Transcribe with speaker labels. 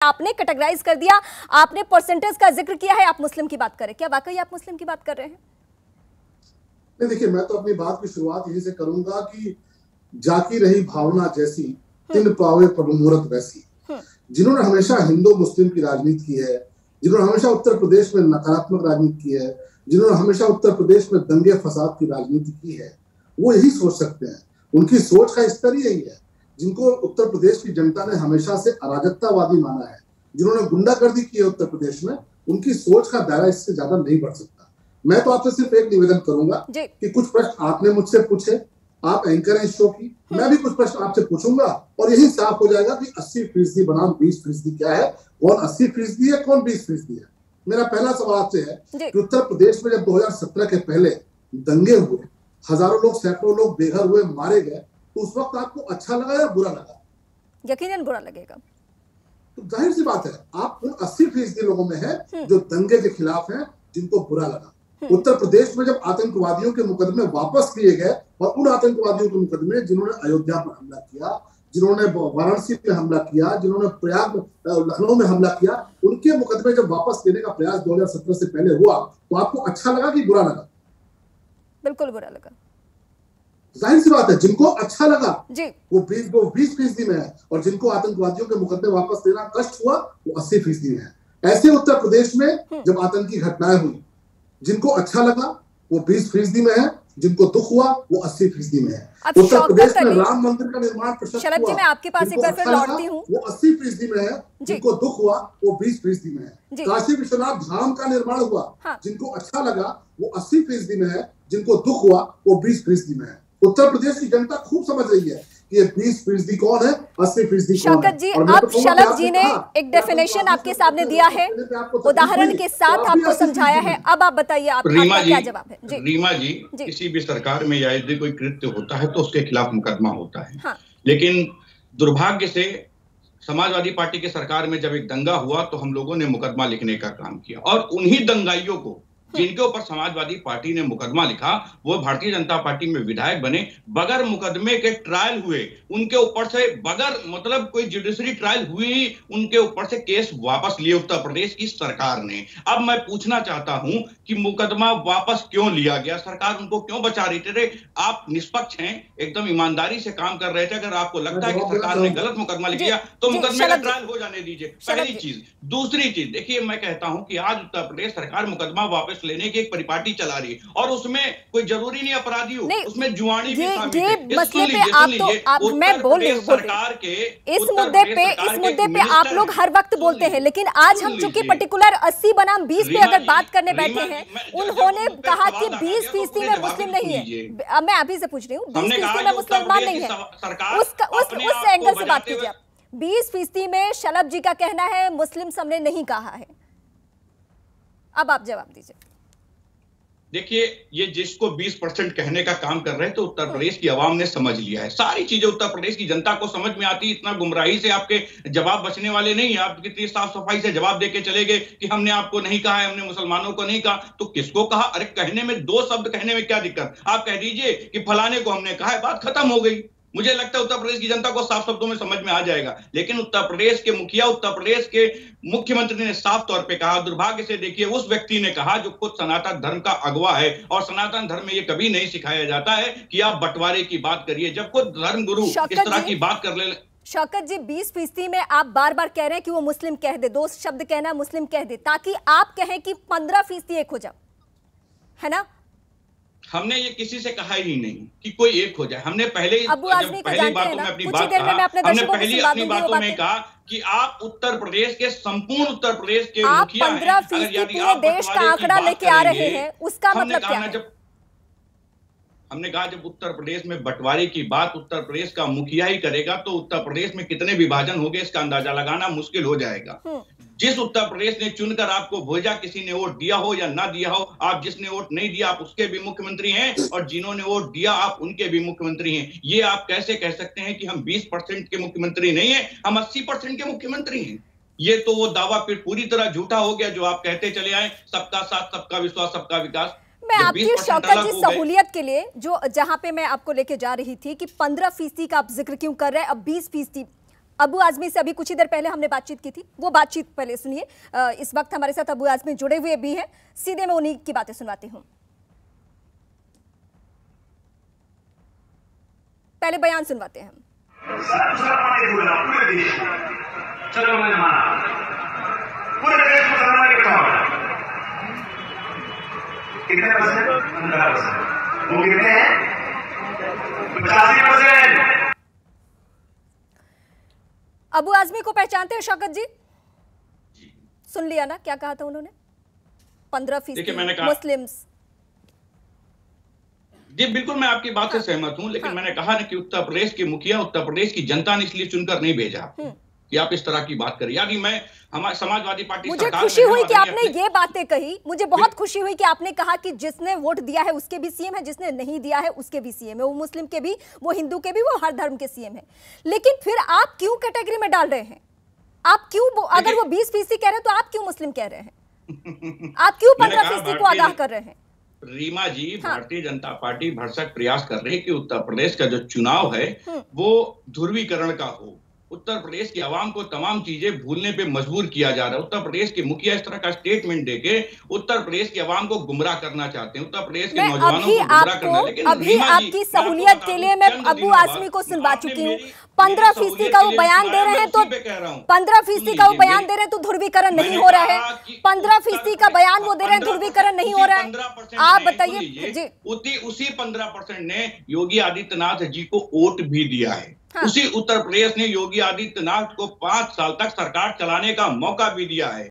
Speaker 1: आपने कैटेगराइज कर दिया, आपने परसेंटेज का जिक्र किया है, आप मुस्लिम की बात करें, क्या वाकई आप मुस्लिम की बात कर रहे हैं?
Speaker 2: नहीं, देखिए, मैं तो अपनी बात की शुरुआत यहीं से करूंगा कि जाकी रही भावना जैसी, तिन पावे प्रभु मूरत वैसी। जिन्होंने हमेशा हिंदू मुस्लिम की राजनीति की है, जिन्होंने हमेशा उत्तर प्रदेश में नकारात्मक राजनीति की है, जिन्होंने हमेशा उत्तर प्रदेश में दंगे फसाद की राजनीति की है, वो यही सोच सकते हैं। उनकी सोच का स्तर ही यही है। जिनको उत्तर प्रदेश की जनता ने हमेशा से अराजकतावादी माना है, जिन्होंने गुंडागर्दी की है उत्तर प्रदेश में, उनकी सोच का दायरा इससे ज्यादा नहीं बढ़ सकता। मैं तो आपसे सिर्फ एक निवेदन करूंगा कि कुछ प्रश्न आपने मुझसे पूछे, आप एंकर हैं इस शो की, मैं भी कुछ प्रश्न आपसे पूछूंगा और यही साफ हो जाएगा कि 80% बनाम 20% क्या है, कौन 80% है, कौन 20% है। मेरा पहला सवाल आपसे है कि उत्तर प्रदेश में जब 2017 के पहले दंगे हुए, हजारों लोग, सैकड़ों लोग बेघर हुए, मारे गए, तो उस वक्त आपको अच्छा लगा या बुरा लगा?
Speaker 1: यकीनन बुरा लगेगा।
Speaker 2: तो जाहिर सी बात है, आप उन 80% लोगों में है जो दंगे के खिलाफ हैं, जिनको बुरा लगा। उत्तर प्रदेश में जब आतंकवादियों के मुकदमे वापस लिए गए और उन आतंकवादियों के मुकदमे जिन्होंने अयोध्या पर हमला किया, जिन्होंने वाराणसी पे हमला किया, जिन्होंने प्रयाग लखनऊ में हमला किया, उनके मुकदमे जब वापस लेने का प्रयास 2017 से पहले हुआ, तो आपको अच्छा लगा कि बुरा लगा?
Speaker 1: बिल्कुल बुरा लगा।
Speaker 2: जाहिर सी बात है, जिनको अच्छा लगा
Speaker 1: जी,
Speaker 2: वो 20% में है, और जिनको आतंकवादियों के मुकदमे वापस लेना कष्ट हुआ वो 80% में है। ऐसे उत्तर प्रदेश में जब आतंकी घटनाएं हुई, जिनको अच्छा लगा वो 20% में है, जिनको दुख हुआ वो 80% में है। उत्तर प्रदेश में राम मंदिर का निर्माण प्रशस्त हुआ,
Speaker 1: मैं आपके पास एक बार फिर लौटती हूं,
Speaker 2: वो 80% में है, जिनको दुख हुआ वो 20% में है। काशी विश्वनाथ धाम का निर्माण हुआ, जिनको अच्छा लगा वो 80% में है, जिनको दुख हुआ वो 20% में है। उत्तर प्रदेश की जनता खूब समझ रही है कि ये 20% कौन है, 80% कौन है।
Speaker 1: शौकत जी, अब शलभ जी ने एक डेफिनेशन आपके सामने दिया है, उदाहरण के साथ आपको समझाया है। अब आप बताइए, आपका क्या जवाब है? जी
Speaker 3: रीमा जी, किसी भी सरकार में यदि कोई कृत्य होता है तो उसके खिलाफ मुकदमा होता है। लेकिन दुर्भाग्य से समाजवादी पार्टी की सरकार में जब एक दंगा हुआ तो हम लोगों ने मुकदमा लिखने का काम किया, और उन्हीं दंगाइयों को जिनके ऊपर समाजवादी पार्टी ने मुकदमा लिखा, वो भारतीय जनता पार्टी में विधायक बने, बगैर मुकदमे के ट्रायल हुए, उनके ऊपर से बगैर मतलब कोई जुडिशरी ट्रायल हुई, उनके ऊपर से केस वापस लिए उत्तर प्रदेश की सरकार ने। अब मैं पूछना चाहता हूं कि मुकदमा वापस क्यों लिया गया, सरकार उनको क्यों बचा रही थी? आप निष्पक्ष हैं, एकदम ईमानदारी से काम कर रहे थे। अगर आपको लगता है कि सरकार ने गलत मुकदमा लिख दिया तो मुकदमे का ट्रायल हो जाने दीजिए, पहली चीज। दूसरी चीज, देखिए, मैं कहता हूं कि आज उत्तर प्रदेश सरकार मुकदमा वापस लेने की एक परिपाटी चला रही है, और उसमें कोई जरूरी नहीं अपराधी हो, उसमें जुआनी भी शामिल है।
Speaker 1: मैं बोल रही हूं, सरकार के इस मुद्दे पे आप लोग हर वक्त बोलते हैं, लेकिन आज हम चूंकि पर्टिकुलर 80 बनाम 20 पे अगर बात करने बैठे हैं, उन्होंने कहा कि 20% में मुस्लिम नहीं है। मैं अभी से पूछ रही हूँ, 20% में मुसलमान नहीं है, उस एंगल से बात कीजिए आप। 20% में शलभ जी का कहना है मुस्लिम हमने नहीं कहा है। अब आप जवाब दीजिए।
Speaker 3: देखिए, ये जिसको 20% कहने का काम कर रहे हैं, तो उत्तर प्रदेश की आवाम ने समझ लिया है, सारी चीजें उत्तर प्रदेश की जनता को समझ में आती। इतना गुमराही से आपके जवाब बचने वाले नहीं है। आप कितनी साफ सफाई से जवाब देके चले गए कि हमने आपको नहीं कहा है, हमने मुसलमानों को नहीं कहा। तो किसको कहा? अरे कहने में, 2 शब्द कहने में क्या दिक्कत? आप कह दीजिए कि फलाने को हमने कहा है, बात खत्म हो गई। मुझे लगता है उत्तर प्रदेश की जनता को साफ शब्दों में समझ में आ जाएगा। लेकिन उत्तर प्रदेश के मुखिया, उत्तर प्रदेश के मुख्यमंत्री ने साफ तौर पे कहा, दुर्भाग्य से देखिए उस व्यक्ति ने कहा जो खुद सनातन धर्म का अगवा है, और सनातन धर्म में ये कभी नहीं सिखाया जाता है कि आप बंटवारे की बात करिए, जब खुद धर्म गुरु इस तरह की बात कर ले।
Speaker 1: शौकत जी, 20% में आप बार बार कह रहे हैं कि वो मुस्लिम कह दे, 2 शब्द कहना मुस्लिम कह दे, ताकि आप कहें कि 15% एक हो जाओ, है ना?
Speaker 3: हमने ये किसी से कहा ही नहीं कि कोई एक हो जाए। हमने पहले पहली बातों में अपनी बात कहा, हमने पहली अपनी बातों में कहा कि आप उत्तर प्रदेश के, संपूर्ण उत्तर प्रदेश के मुखिया हैं।
Speaker 1: 15% पूरे देश का आंकड़ा लेके आ रहे हैं, उसका मतलब क्या है?
Speaker 3: हमने कहा जब उत्तर प्रदेश में बंटवारे की बात उत्तर प्रदेश का मुखिया ही करेगा, तो उत्तर प्रदेश में कितने विभाजन हो गए इसका अंदाजा लगाना मुश्किल हो जाएगा। जिस उत्तर प्रदेश ने चुनकर आपको भेजा, किसी ने वोट दिया हो या ना दिया हो, आप जिसने वोट नहीं दिया आप उसके भी मुख्यमंत्री हैं, और जिन्होंने वोट दिया आप उनके भी मुख्यमंत्री हैं। ये आप कैसे कह सकते हैं कि हम 20% के मुख्यमंत्री नहीं है, हम 80% के मुख्यमंत्री हैं? ये तो वो दावा फिर पूरी तरह झूठा हो गया जो आप कहते चले आए, सबका साथ, सबका विश्वास, सबका विकास।
Speaker 1: मैं आपकी शौकत जी सहूलियत के लिए जहां पे मैं आपको लेके जा रही थी कि 15% का आप जिक्र क्यों कर रहे हैं, अब 20%, अबू आजमी से अभी कुछ ही देर पहले हमने बातचीत की थी, वो बातचीत पहले सुनिए। इस वक्त हमारे साथ अबू आजमी जुड़े हुए भी हैं, सीधे मैं उन्हीं की बातें सुनवाती हूँ। पहले बयान सुनवाते हैं हम।
Speaker 4: पूरे देश में मुसलमान इकट्ठा हो गए, कितने परसेंट? 15%। वो कितने हैं? 85%।
Speaker 1: अबू आजमी को पहचानते हैं शौकत जी? सुन लिया ना क्या कहा था उन्होंने? 15% मुस्लिम्स।
Speaker 3: जी बिल्कुल, मैं आपकी बात से सहमत हूं, लेकिन मैंने कहा ना कि उत्तर प्रदेश के मुखिया, उत्तर प्रदेश की जनता ने इसलिए चुनकर नहीं भेजा कि आप इस तरह की बात करें। यानी मैं हमारे समाजवादी पार्टी,
Speaker 1: मुझे खुशी हुई कि आपने ये बातें कही, मुझे बहुत खुशी हुई कि आपने कहा कि जिसने वोट दिया है उसके भी सीएम है, जिसने नहीं दिया है उसके भी सीएम है, वो मुस्लिम के भी, वो हिंदू के भी, वो हर धर्म के सीएम है। लेकिन फिर आप क्यों कैटेगरी में डाल रहे हैं? आप क्यों, अगर वो 20% कह रहे हैं तो आप क्यों मुस्लिम कह रहे हैं? आप क्यों 15% को आगाह कर रहे हैं?
Speaker 3: रीमा जी, भारतीय जनता पार्टी भरसक प्रयास कर रही है कि उत्तर प्रदेश का जो चुनाव है वो ध्रुवीकरण का हो। उत्तर प्रदेश की आवाम को तमाम चीजें भूलने पे मजबूर किया जा रहा है। उत्तर प्रदेश के मुखिया इस तरह का स्टेटमेंट देके उत्तर प्रदेश की आवाम को गुमराह करना चाहते हैं, उत्तर प्रदेश के नौजवानों को गुमराह करना। लेकिन
Speaker 1: अभी आपकी सहूलियत के लिए मैं अबू आजमी को सुनवा चुकी हूँ। 15% का वो बयान दे रहे हैं तो 15% का वो बयान दे रहे हैं तो ध्रुवीकरण नहीं हो रहा है। 15% का बयान वो दे रहे हैं, ध्रुवीकरण नहीं हो रहा है। आप बताइए जी।
Speaker 3: उसी 15% ने योगी आदित्यनाथ जी को वोट भी दिया है। उसी उत्तर प्रदेश ने योगी आदित्यनाथ को 5 साल तक सरकार चलाने का मौका भी दिया है।